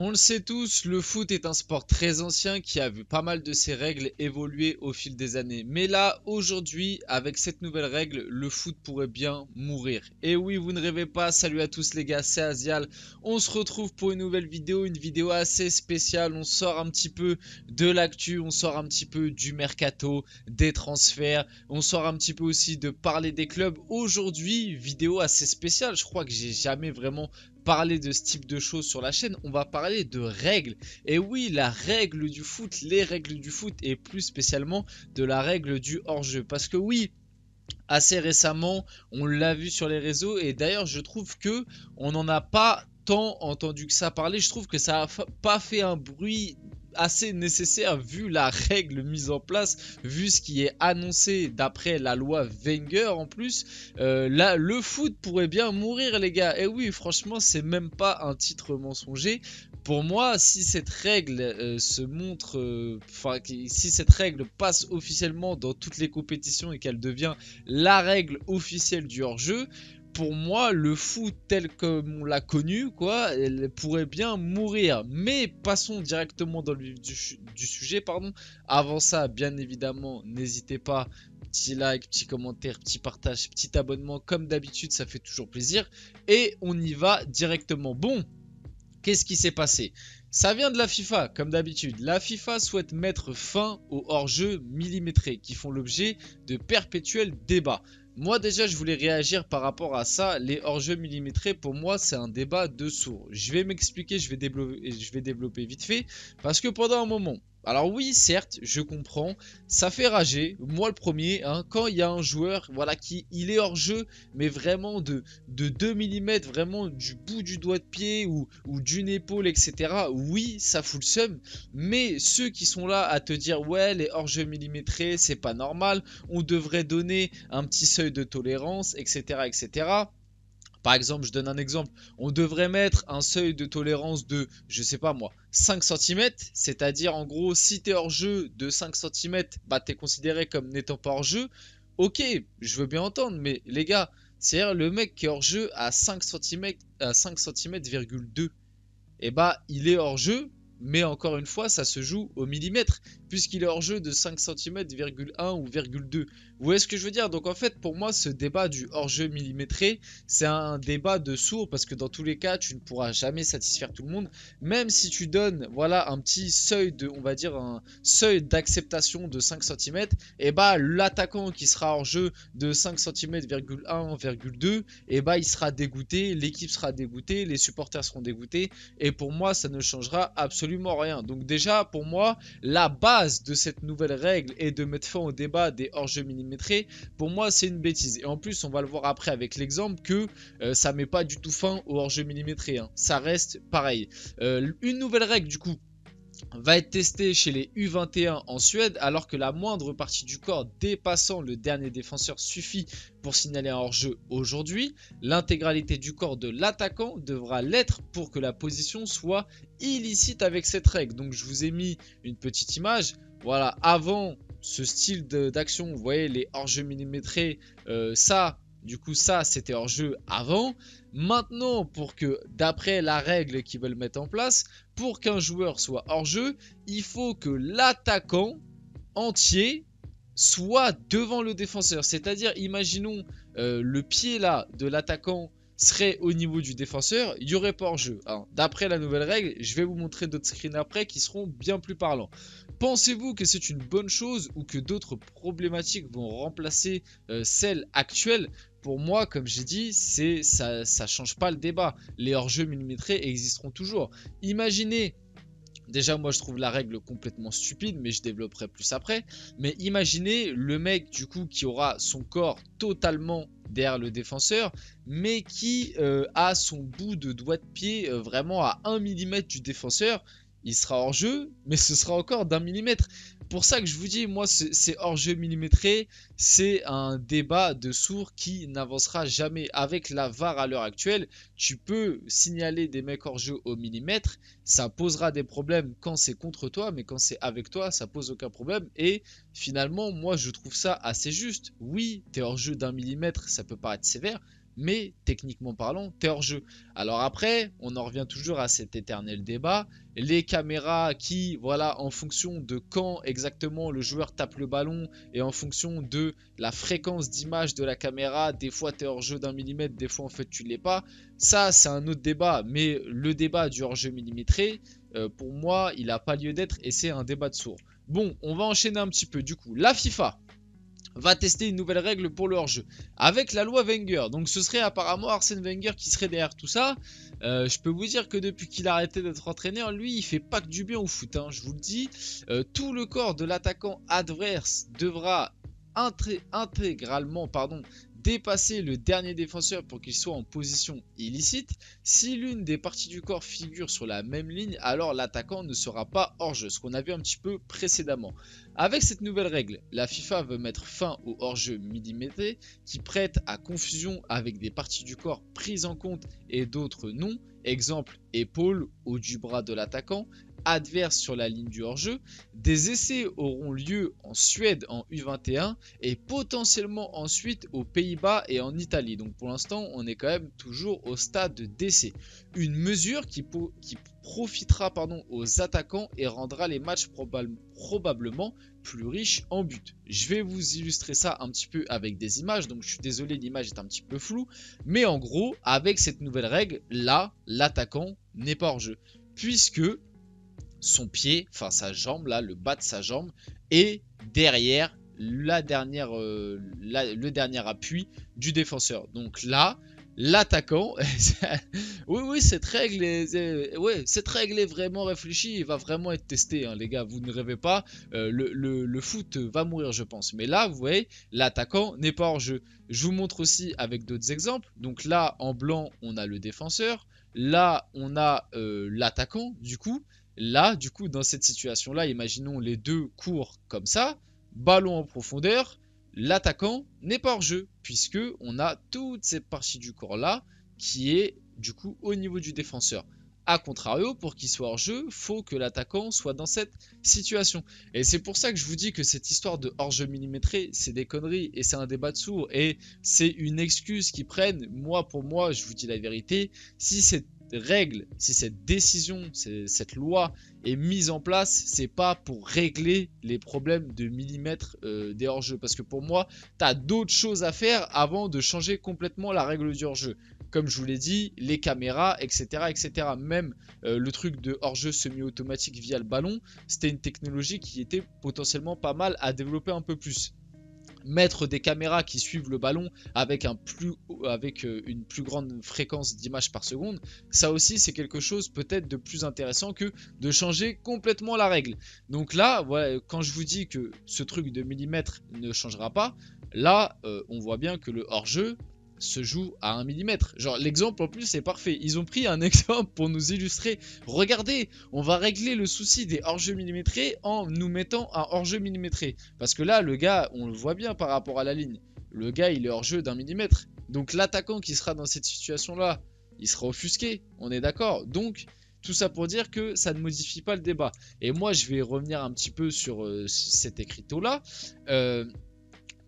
On le sait tous, le foot est un sport très ancien qui a vu pas mal de ses règles évoluer au fil des années. Mais là, aujourd'hui, avec cette nouvelle règle, le foot pourrait bien mourir. Et oui, vous ne rêvez pas, salut à tous les gars, c'est Azial. On se retrouve pour une vidéo assez spéciale. On sort un petit peu de l'actu, on sort un petit peu du mercato, des transferts, on sort un petit peu aussi de parler des clubs. Aujourd'hui, vidéo assez spéciale, je crois que j'ai jamais vraiment parler de ce type de choses sur la chaîne, on va parler de règles. Et oui, la règle du foot, les règles du foot et plus spécialement de la règle du hors-jeu. Parce que oui, assez récemment, on l'a vu sur les réseaux et d'ailleurs je trouve que on n'en a pas tant entendu que ça parler. Je trouve que ça a pas fait un bruit assez nécessaire vu la règle mise en place, vu ce qui est annoncé d'après la loi Wenger en plus. Là, le foot pourrait bien mourir les gars. Et oui, franchement, c'est même pas un titre mensonger. Pour moi, si cette règle se montre, si cette règle passe officiellement dans toutes les compétitions et qu'elle devient la règle officielle du hors-jeu, pour moi, le foot tel qu'on l'a connu, quoi, elle pourrait bien mourir. Mais passons directement dans le vif du sujet, pardon. Avant ça, bien évidemment, n'hésitez pas, petit like, petit commentaire, petit partage, petit abonnement, comme d'habitude, ça fait toujours plaisir. Et on y va directement. Bon, qu'est-ce qui s'est passé? Ça vient de la FIFA, comme d'habitude. La FIFA souhaite mettre fin aux hors-jeux millimétrés qui font l'objet de perpétuels débats. Moi déjà je voulais réagir par rapport à ça. Les hors-jeux millimétrés pour moi c'est un débat de sourds. Je vais m'expliquer, je vais développer vite fait. Parce que pendant un moment, alors oui certes je comprends, ça fait rager, moi le premier, hein, quand il y a un joueur voilà, qui il est hors-jeu mais vraiment de 2 mm, vraiment du bout du doigt de pied ou d'une épaule etc. Oui ça fout le seum. Mais ceux qui sont là à te dire ouais les hors-jeux millimétrés c'est pas normal, on devrait donner un petit seuil de tolérance, etc., etc. Par exemple, je donne un exemple, on devrait mettre un seuil de tolérance de, je sais pas moi, 5 cm, c'est-à-dire en gros, si t'es hors jeu de 5 cm, bah t'es considéré comme n'étant pas hors jeu. Ok, je veux bien entendre, mais les gars, c'est-à-dire le mec qui est hors jeu à 5 cm, à 5 cm,2, et bah il est hors jeu, mais encore une fois ça se joue au millimètre, puisqu'il est hors jeu de 5 cm,1 ou 2. Vous voyez ce que je veux dire? Donc en fait pour moi ce débat du hors jeu millimétré c'est un débat de sourd, parce que dans tous les cas tu ne pourras jamais satisfaire tout le monde, même si tu donnes voilà un petit seuil de, on va dire un seuil d'acceptation de 5 cm, et bah l'attaquant qui sera hors jeu de 5 cm,1, 2, et bah il sera dégoûté, l'équipe sera dégoûtée, les supporters seront dégoûtés, et pour moi ça ne changera absolument rien. Donc déjà pour moi la base de cette nouvelle règle est de mettre fin au débat des hors-jeux millimétrés. Pour moi c'est une bêtise, et en plus on va le voir après avec l'exemple que ça met pas du tout fin aux hors-jeux millimétrés, hein. Ça reste pareil. Une nouvelle règle du coup va être testé chez les U21 en Suède, alors que la moindre partie du corps dépassant le dernier défenseur suffit pour signaler un hors-jeu aujourd'hui. L'intégralité du corps de l'attaquant devra l'être pour que la position soit illicite avec cette règle. Donc je vous ai mis une petite image. Voilà, avant ce style d'action, vous voyez les hors-jeux millimétrés, ça, du coup ça c'était hors-jeu avant. Maintenant, pour que, d'après la règle qu'ils veulent mettre en place, pour qu'un joueur soit hors-jeu, il faut que l'attaquant entier soit devant le défenseur. C'est-à-dire, imaginons le pied là de l'attaquant serait au niveau du défenseur, il n'y aurait pas hors-jeu. D'après la nouvelle règle, je vais vous montrer d'autres screens après qui seront bien plus parlants. Pensez-vous que c'est une bonne chose ou que d'autres problématiques vont remplacer celles actuelles? Pour moi, comme j'ai dit, ça change pas le débat. Les hors-jeux millimétrés existeront toujours. Imaginez, déjà moi je trouve la règle complètement stupide, mais je développerai plus après. Mais imaginez le mec du coup qui aura son corps totalement derrière le défenseur, mais qui a son bout de doigt de pied vraiment à 1 mm du défenseur. Il sera hors jeu, mais ce sera encore d'1 millimètre. Pour ça que je vous dis, moi, c'est hors jeu millimétré, c'est un débat de sourds qui n'avancera jamais. Avec la VAR à l'heure actuelle, tu peux signaler des mecs hors jeu au millimètre, ça posera des problèmes quand c'est contre toi, mais quand c'est avec toi, ça pose aucun problème. Et finalement, moi, je trouve ça assez juste. Oui, t'es hors jeu d'1 millimètre, ça peut paraître sévère, mais techniquement parlant, t'es hors jeu. Alors après, on en revient toujours à cet éternel débat. Les caméras qui, voilà, en fonction de quand exactement le joueur tape le ballon et en fonction de la fréquence d'image de la caméra, des fois t'es hors jeu d'un millimètre, des fois en fait tu l'es pas. Ça, c'est un autre débat, mais le débat du hors jeu millimétré, pour moi, il n'a pas lieu d'être et c'est un débat de sourd. Bon, on va enchaîner un petit peu. Du coup, la FIFA va tester une nouvelle règle pour le hors-jeu avec la loi Wenger. Donc ce serait apparemment Arsène Wenger qui serait derrière tout ça. Je peux vous dire que depuis qu'il a arrêté d'être entraîneur, lui, il fait pas que du bien au foot, hein, je vous le dis. Tout le corps de l'attaquant adverse devra intégralement dépasser le dernier défenseur pour qu'il soit en position illicite. Si l'une des parties du corps figure sur la même ligne, alors l'attaquant ne sera pas hors jeu, ce qu'on a vu un petit peu précédemment. Avec cette nouvelle règle, la FIFA veut mettre fin au hors-jeu millimétré qui prête à confusion avec des parties du corps prises en compte et d'autres non. Exemple, épaule, haut du bras de l'attaquant, adverse sur la ligne du hors-jeu. Des essais auront lieu en Suède en U21 et potentiellement ensuite aux Pays-Bas et en Italie. Donc pour l'instant, on est quand même toujours au stade d'essai. Une mesure qui profitera aux attaquants et rendra les matchs probablement plus riches en buts. Je vais vous illustrer ça un petit peu avec des images, donc je suis désolé, l'image est un petit peu floue, mais en gros, avec cette nouvelle règle, là, l'attaquant n'est pas hors jeu, puisque son pied, enfin sa jambe, là, le bas de sa jambe, est derrière le dernier appui du défenseur. Donc là, l'attaquant, oui, cette règle est vraiment réfléchie et va vraiment être testée, hein, les gars, vous ne rêvez pas, le foot va mourir, je pense. Mais là, vous voyez, l'attaquant n'est pas hors jeu. Je vous montre aussi avec d'autres exemples. Donc là, en blanc, on a le défenseur. Là, on a l'attaquant, du coup. Là, du coup, dans cette situation-là, imaginons les deux courent comme ça, ballon en profondeur, l'attaquant n'est pas hors jeu, puisque on a toute cette partie du corps là qui est du coup au niveau du défenseur. A contrario, pour qu'il soit hors jeu, faut que l'attaquant soit dans cette situation. Et c'est pour ça que je vous dis que cette histoire de hors jeu millimétré, c'est des conneries et c'est un débat de sourds et c'est une excuse qu'ils prennent. Moi, pour moi, je vous dis la vérité, si cette règle, si cette décision, cette loi est mise en place, c'est pas pour régler les problèmes de millimètres des hors-jeux. Parce que pour moi, tu as d'autres choses à faire avant de changer complètement la règle du hors-jeu. Comme je vous l'ai dit, les caméras, etc. etc. Même le truc de hors-jeu semi-automatique via le ballon, c'était une technologie qui était potentiellement pas mal à développer un peu plus. Mettre des caméras qui suivent le ballon avec une plus grande fréquence d'images par seconde, ça aussi c'est quelque chose peut-être de plus intéressant que de changer complètement la règle. Donc là, voilà, quand je vous dis que ce truc de millimètre ne changera pas, là on voit bien que le hors-jeu se joue à 1 mm. Genre l'exemple en plus c'est parfait. Ils ont pris un exemple pour nous illustrer. Regardez, on va régler le souci des hors-jeux millimétrés en nous mettant un hors-jeu millimétré. Parce que là, le gars, on le voit bien par rapport à la ligne. Le gars, il est hors-jeu d'1 mm. Donc l'attaquant qui sera dans cette situation-là, il sera offusqué. On est d'accord. Donc tout ça pour dire que ça ne modifie pas le débat. Et moi, je vais revenir un petit peu sur cet écriteau-là.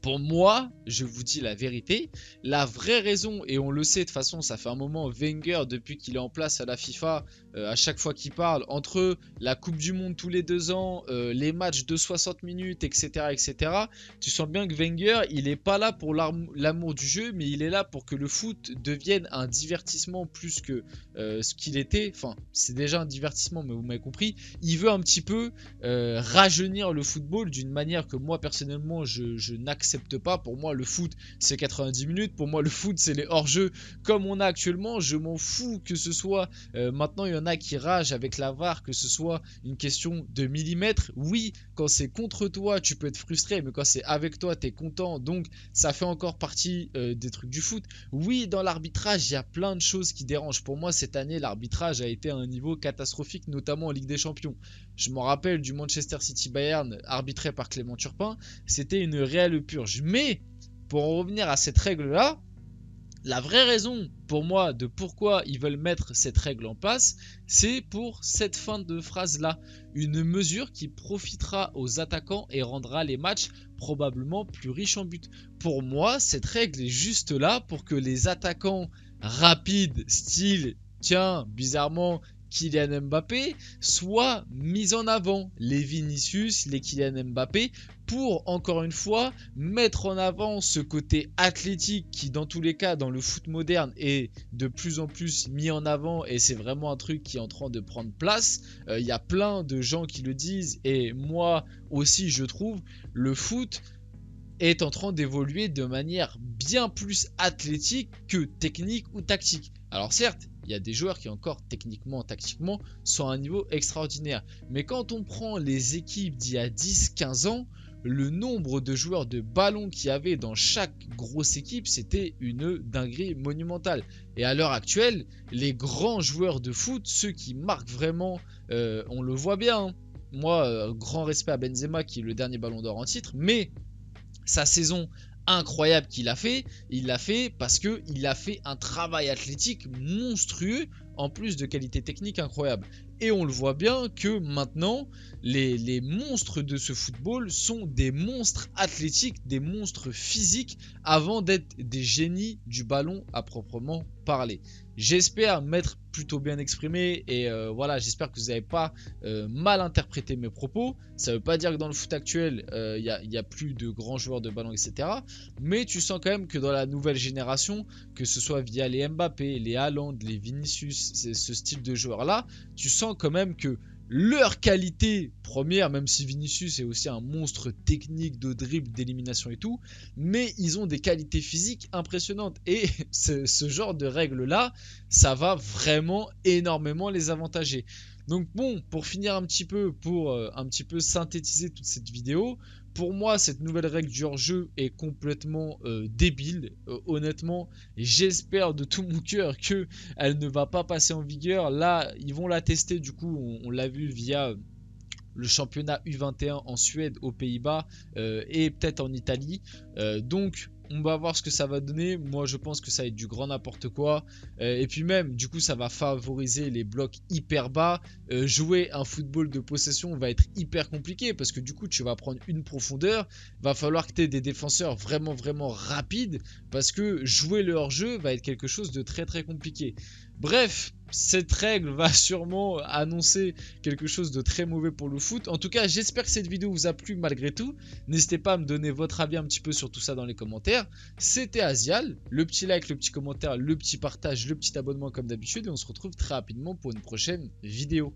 Pour moi, je vous dis la vérité, la vraie raison, et on le sait de toute façon, ça fait un moment, Wenger, depuis qu'il est en place à la FIFA, à chaque fois qu'il parle, entre la Coupe du Monde tous les 2 ans, les matchs de 60 minutes, etc., etc., tu sens bien que Wenger, il n'est pas là pour l'amour du jeu, mais il est là pour que le foot devienne un divertissement plus que ce qu'il était. Enfin, c'est déjà un divertissement, mais vous m'avez compris. Il veut un petit peu rajeunir le football d'une manière que moi, personnellement, je n'accepte pas. Pour moi, le foot, c'est 90 minutes. Pour moi, le foot, c'est les hors-jeux comme on a actuellement. Je m'en fous que ce soit... maintenant, il y en a qui ragent avec la VAR, que ce soit une question de millimètres. Oui, quand c'est contre toi, tu peux être frustré, mais quand c'est avec toi, tu es content. Donc, ça fait encore partie des trucs du foot. Oui, dans l'arbitrage, il y a plein de choses qui dérangent. Pour moi, cette année, l'arbitrage a été à un niveau catastrophique, notamment en Ligue des Champions. Je me rappelle du Manchester City Bayern arbitré par Clément Turpin. C'était une réelle purge. Mais pour en revenir à cette règle-là, La vraie raison pour moi de pourquoi ils veulent mettre cette règle en place, c'est pour cette fin de phrase là. Une mesure qui profitera aux attaquants et rendra les matchs probablement plus riches en buts. Pour moi, cette règle est juste là pour que les attaquants rapides, style, tiens, bizarrement, Kylian Mbappé, soient mis en avant. Les Vinicius, les Kylian Mbappé, pour encore une fois mettre en avant ce côté athlétique qui dans tous les cas dans le foot moderne est de plus en plus mis en avant, et c'est vraiment un truc qui est en train de prendre place. Il y a plein de gens qui le disent et moi aussi je trouve le foot est en train d'évoluer de manière bien plus athlétique que technique ou tactique. Alors certes, il y a des joueurs qui encore techniquement, tactiquement sont à un niveau extraordinaire. Mais quand on prend les équipes d'il y a 10-15 ans, le nombre de joueurs de ballon qu'il y avait dans chaque grosse équipe, c'était une dinguerie monumentale. Et à l'heure actuelle, les grands joueurs de foot, ceux qui marquent vraiment, on le voit bien. Hein. Moi, grand respect à Benzema qui est le dernier ballon d'or en titre, mais sa saison incroyable qu'il a fait, il l'a fait parce qu'il a fait un travail athlétique monstrueux en plus de qualité technique incroyable. Et on le voit bien que maintenant, les monstres de ce football sont des monstres athlétiques, des monstres physiques avant d'être des génies du ballon à proprement parler. J'espère m'être plutôt bien exprimé et voilà, j'espère que vous n'avez pas mal interprété mes propos. Ça ne veut pas dire que dans le foot actuel, il y a plus de grands joueurs de ballon, etc. Mais tu sens quand même que dans la nouvelle génération, que ce soit via les Mbappé, les Haaland, les Vinicius, ce style de joueurs-là, tu sens quand même que leur qualité première, même si Vinicius est aussi un monstre technique de dribble, d'élimination et tout, mais ils ont des qualités physiques impressionnantes. Et ce genre de règles-là, ça va vraiment énormément les avantager. Donc bon, pour finir un petit peu, pour un petit peu synthétiser toute cette vidéo, pour moi, cette nouvelle règle du hors-jeu est complètement débile. Honnêtement, j'espère de tout mon cœur qu'elle ne va pas passer en vigueur. Là, ils vont la tester, du coup, on l'a vu via le championnat U21 en Suède, aux Pays-Bas et peut-être en Italie. Donc on va voir ce que ça va donner. Moi je pense que ça va être du grand n'importe quoi. Et puis même du coup ça va favoriser les blocs hyper bas. Jouer un football de possession va être hyper compliqué parce que du coup tu vas prendre une profondeur. Va falloir que tu aies des défenseurs vraiment rapides parce que jouer le hors-jeu va être quelque chose de très compliqué. Bref, cette règle va sûrement annoncer quelque chose de très mauvais pour le foot. En tout cas, j'espère que cette vidéo vous a plu malgré tout. N'hésitez pas à me donner votre avis un petit peu sur tout ça dans les commentaires. C'était Azial. Le petit like, le petit commentaire, le petit partage, le petit abonnement comme d'habitude. Et on se retrouve très rapidement pour une prochaine vidéo.